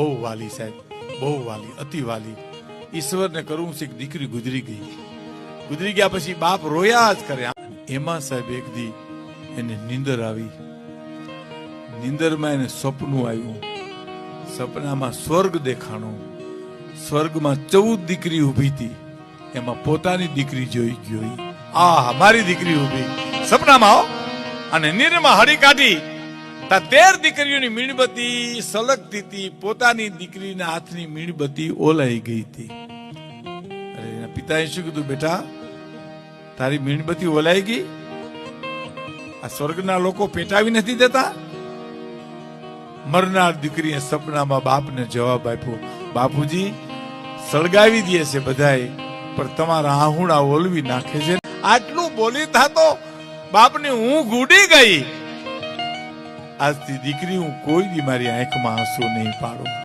બહુ વાલી સાહેબ, બહુ વાલી, અતિ વાલી. ઈશ્વરને કરવું છે કે દીકરી ગુજરી ગઈ. ગુજરી ગયા પછી બાપ રોયા જ કરે. એમાં સાહેબ એક દી એને નીંદર આવી. નીંદરમાં એને સપનું આવ્યું. સપનામાં સ્વર્ગ દેખાણો. સ્વર્ગમાં 14 દીકરી ઉભી હતી. એમાં પોતાની દીકરી જોઈ ગયો. આ મારી દીકરી ઉભી સપનામાં. અને નીરમાં હળી કાઢી 13 દીકરીઓની મીણબત્તી સલગતી હતી. પોતાની દીકરીના હાથની મીણબત્તી ઓલાઈ ગઈ હતી. અરે એના પિતાએ શું કીધું, બેટા તારી મીણબત્તી ઓલાઈ ગઈ? આ સ્વર્ગના લોકો પેટાવી નથી દેતા? મરનાર દીકરીએ સપનામાં બાપને જવાબ આપ્યો, બાપુજી સળગાવી દે છે બધાએ, પણ તમારા આહુડા ઓલવી નાખે છે. આટલું બોલી થાતો બાપની ઊંઘ ઉડી ગઈ. આજથી દીકરી હું કોઈ દી મારી આંખમાં આંસુ નહીં પાડું.